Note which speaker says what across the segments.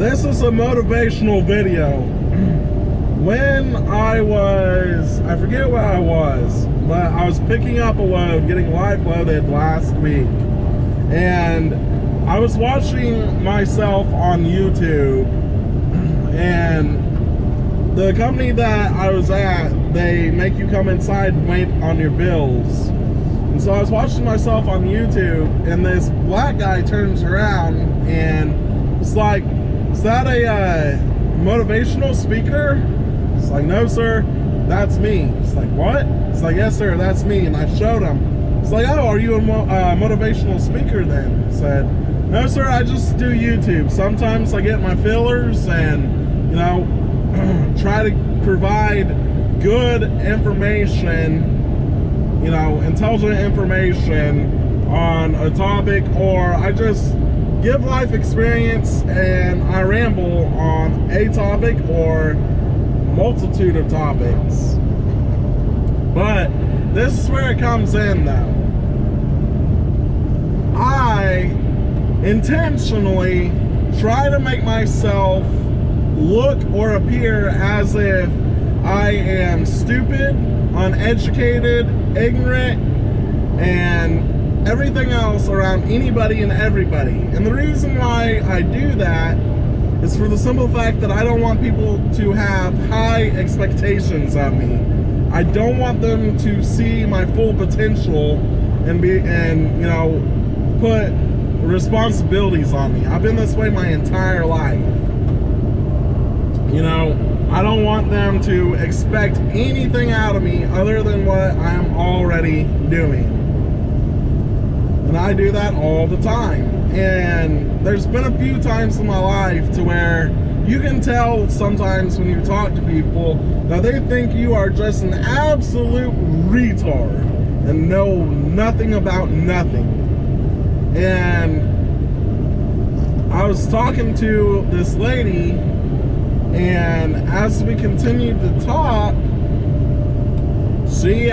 Speaker 1: This is a motivational video. When I forget where I was, but I was picking up a load, getting live loaded last week. And I was watching myself on YouTube, and the company that I was at, they make you come inside and wait on your bills. And so I was watching myself on YouTube, and this black guy turns around and it's like, "Is that a motivational speaker?" It's like, "No, sir, that's me." It's like, "What?" It's like, "Yes, sir, that's me." And I showed him. It's like, "Oh, are you a motivational speaker then?" I said, "No, sir, I just do YouTube. Sometimes I get my fillers and, you know, try to provide good information, you know, intelligent information on a topic, or I just give life experience and I ramble on a topic or multitude of topics." But this is where it comes in though. I intentionally try to make myself look or appear as if I am stupid, uneducated, ignorant, and everything else around anybody and everybody. And the reason why I do that is for the simple fact that I don't want people to have high expectations of me. I don't want them to see my full potential and you know, put responsibilities on me. I've been this way my entire life. You know, I don't want them to expect anything out of me other than what I am already doing. And I do that all the time. And there's been a few times in my life to where you can tell sometimes when you talk to people that they think you are just an absolute retard and know nothing about nothing. And I was talking to this lady, and as we continued to talk, she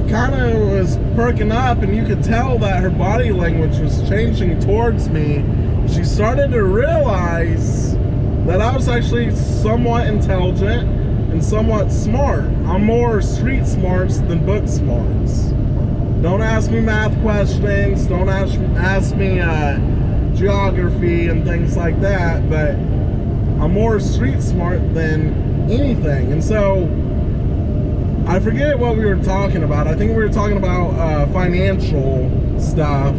Speaker 1: kind of was perking up, and you could tell that her body language was changing towards me. She started to realize that I was actually somewhat intelligent and somewhat smart. I'm more street smarts than book smarts. Don't ask me math questions, don't ask me geography and things like that, but I'm more street smart than anything. And so I forget what we were talking about. I think we were talking about financial stuff.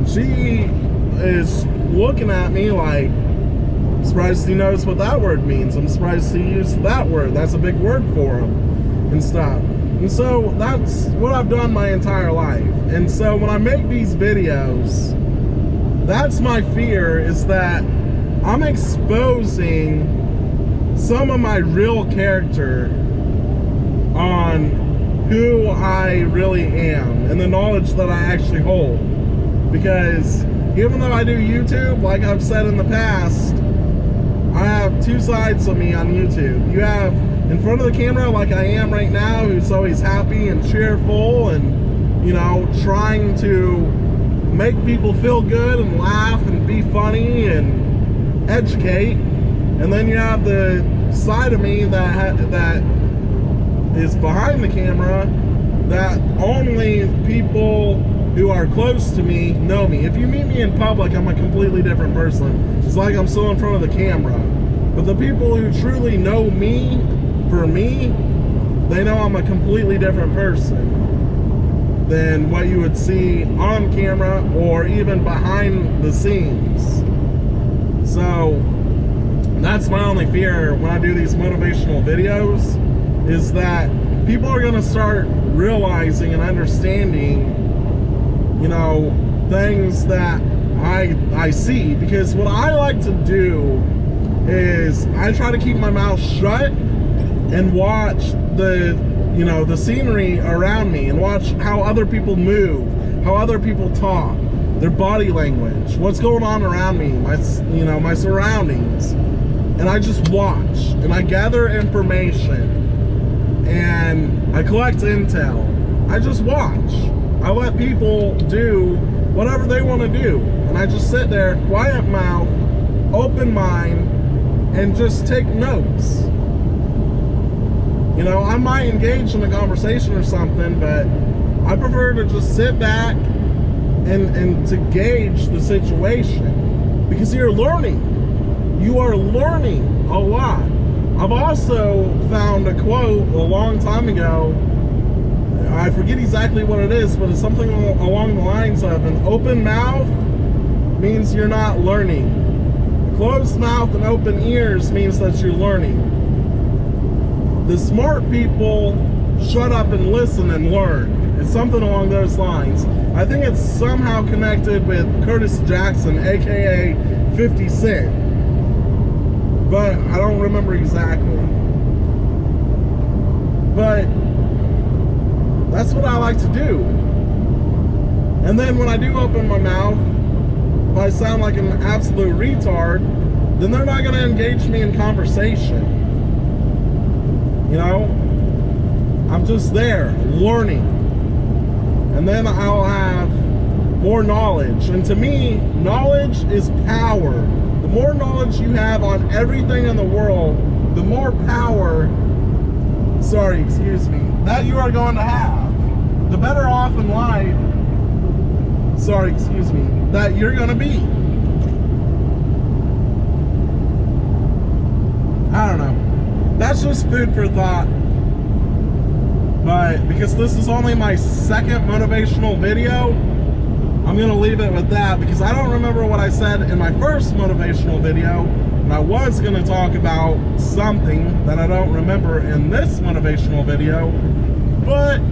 Speaker 1: She is looking at me like, "I'm surprised he knows what that word means. I'm surprised he used that word. That's a big word for him," and stuff. And so that's what I've done my entire life. And so when I make these videos, that's my fear, is that I'm exposing some of my real character on who I really am and the knowledge that I actually hold. Because even though I do YouTube, like I've said in the past, I have two sides of me on YouTube. You have in front of the camera, like I am right now, who's always happy and cheerful and, you know, trying to make people feel good and laugh and be funny and educate. And then you have the side of me that is behind the camera, that only people who are close to me know me. If you meet me in public, I'm a completely different person. It's like I'm still in front of the camera. But the people who truly know me, for me, they know I'm a completely different person than what you would see on camera or even behind the scenes. So that's my only fear when I do these motivational videos, is that people are going to start realizing and understanding, you know, things that I see. Because what I like to do is I try to keep my mouth shut and watch the, you know, the scenery around me, and watch how other people move, how other people talk, their body language, what's going on around me, my surroundings. And I just watch and I gather information and I collect intel. I just watch. I let people do whatever they want to do. And I just sit there, quiet mouth, open mind, and just take notes. You know, I might engage in a conversation or something, but I prefer to just sit back and to gauge the situation, because you're learning. You are learning a lot. I've also found a quote a long time ago. I forget exactly what it is, but it's something along the lines of, an open mouth means you're not learning. Closed mouth and open ears means that you're learning. The smart people shut up and listen and learn. It's something along those lines. I think it's somehow connected with Curtis Jackson, aka 50 Cent, but I don't remember exactly. But that's what I like to do. And then when I do open my mouth, if I sound like an absolute retard, then they're not going to engage me in conversation. You know, I'm just there learning. And then I'll have more knowledge. And to me, knowledge is power. The more knowledge you have on everything in the world, the more power, that you are going to have. The better off in life, that you're going to be. I don't know. That's just food for thought. But because this is only my second motivational video, I'm going to leave it with that, because I don't remember what I said in my first motivational video, and I was going to talk about something that I don't remember in this motivational video, but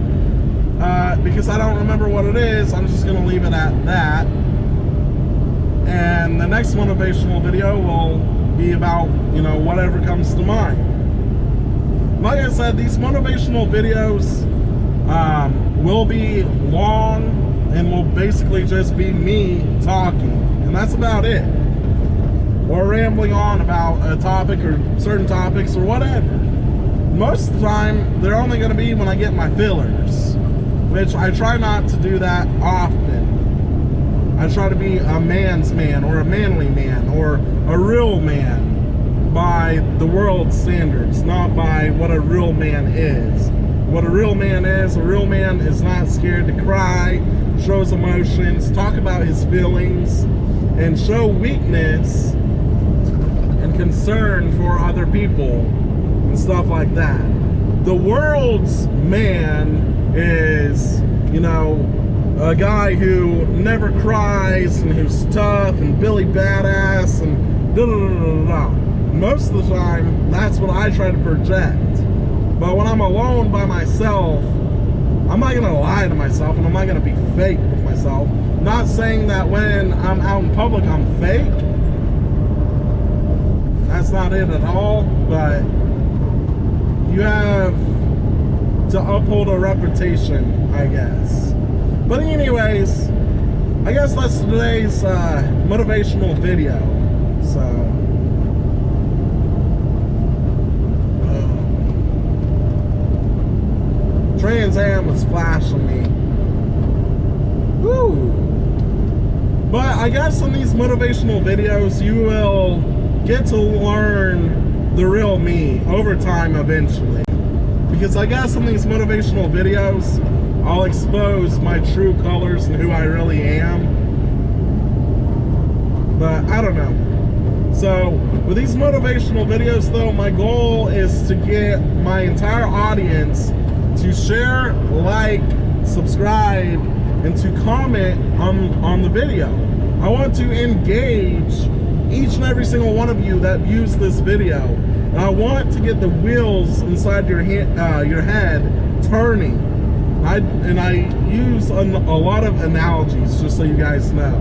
Speaker 1: because I don't remember what it is, I'm just going to leave it at that. And the next motivational video will be about, you know, whatever comes to mind. Like I said, these motivational videos will be long and will basically just be me talking, and that's about it, or rambling on about a topic or certain topics or whatever. Most of the time they're only going to be when I get my fillers, which I try not to do that often. I try to be a man's man, or a manly man, or a real man by the world's standards, not by what a real man is. What a real man is not scared to cry, shows emotions, talk about his feelings, and show weakness and concern for other people and stuff like that. The world's man is, you know, a guy who never cries and who's tough and Billy Badass and da-da-da-da-da. Most of the time, that's what I try to project. But when I'm alone by myself, I'm not going to lie to myself, and I'm not going to be fake with myself. Not saying that when I'm out in public, I'm fake. That's not it at all, but you have to uphold a reputation, I guess. But anyways, I guess that's today's motivational video. So Trans Am was flashing me. Woo! But I guess in these motivational videos, you will get to learn the real me over time eventually. Because I guess in these motivational videos, I'll expose my true colors and who I really am. But I don't know. So with these motivational videos though, my goal is to get my entire audience to share, like, subscribe, and to comment on the video. I want to engage each and every single one of you that views this video. And I want to get the wheels inside your head turning. I use a lot of analogies, just so you guys know.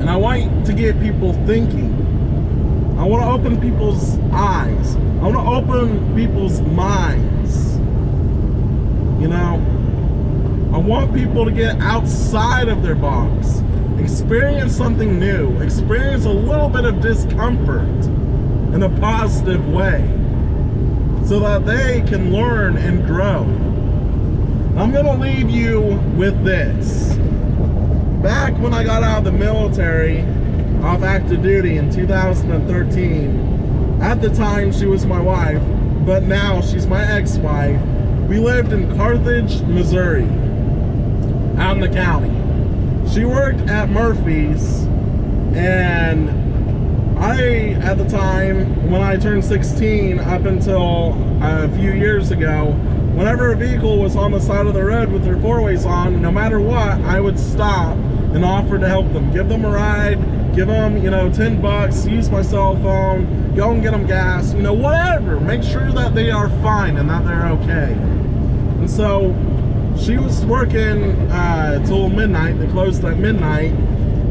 Speaker 1: And I want to get people thinking. I want to open people's eyes. I want to open people's minds. You know, I want people to get outside of their box, experience something new, experience a little bit of discomfort in a positive way, so that they can learn and grow. I'm going to leave you with this. back when I got out of the military, off active duty in 2013, at the time she was my wife, but now she's my ex-wife. We lived in Carthage, Missouri, out in the county. She worked at Murphy's, and I, at the time, when I turned 16, up until a few years ago, whenever a vehicle was on the side of the road with their four-ways on, no matter what, I would stop and offer to help them. Give them a ride, give them, you know, 10 bucks, use my cell phone, go and get them gas, you know, whatever. Make sure that they are fine and that they're okay. And so she was working till midnight. They closed at midnight,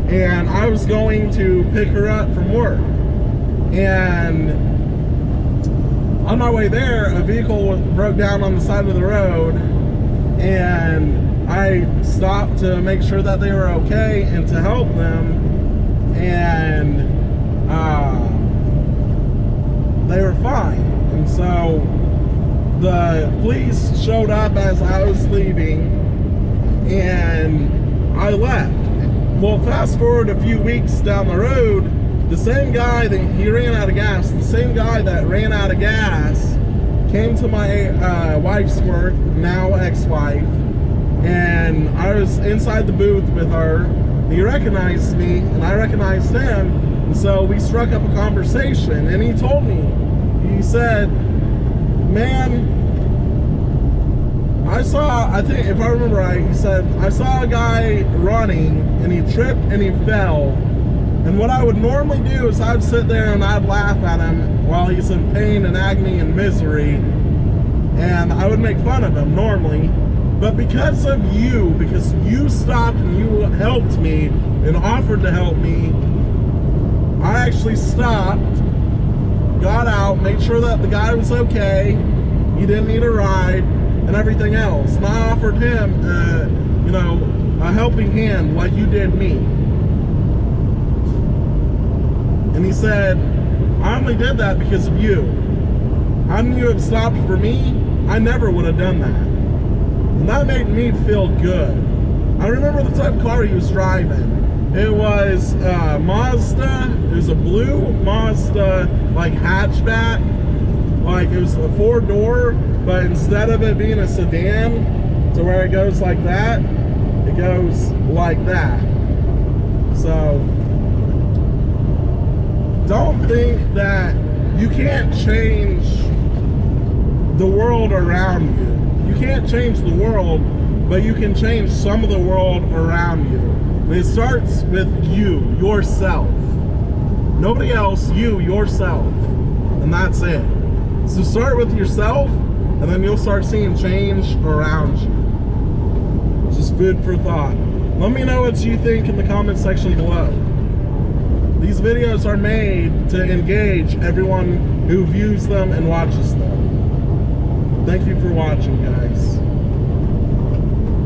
Speaker 1: and I was going to pick her up from work. And on my way there, a vehicle broke down on the side of the road, and I stopped to make sure that they were okay and to help them. And they were fine. And so the police showed up as I was leaving, and I left. Well, fast forward a few weeks down the road, the same guy that he ran out of gas, the same guy that ran out of gas came to my wife's work, now ex-wife, and I was inside the booth with her. He recognized me, and I recognized him, and so we struck up a conversation, and he told me, he said, man, I think if I remember right, he said, I saw a guy running, and he tripped and he fell. And what I would normally do is I'd sit there and I'd laugh at him while he's in pain and agony and misery. And I would make fun of him normally. But because of you, because you stopped and you helped me and offered to help me, I actually stopped, got out, made sure that the guy was okay, he didn't need a ride, and everything else. And I offered him, you know, a helping hand like you did me. And he said, I only did that because of you. Hadn't you have stopped for me, I never would have done that. And that made me feel good. I remember the type of car he was driving. It was Mazda. It was a blue Mazda, like hatchback. Like it was a 4-door, but instead of it being a sedan to where it goes like that, it goes like that. So don't think that you can't change the world around you. You can't change the world, but you can change some of the world around you. And it starts with you, yourself. Nobody else, you, yourself. And that's it. So start with yourself, and then you'll start seeing change around you. Just food for thought. Let me know what you think in the comment section below. These videos are made to engage everyone who views them and watches them. Thank you for watching, guys.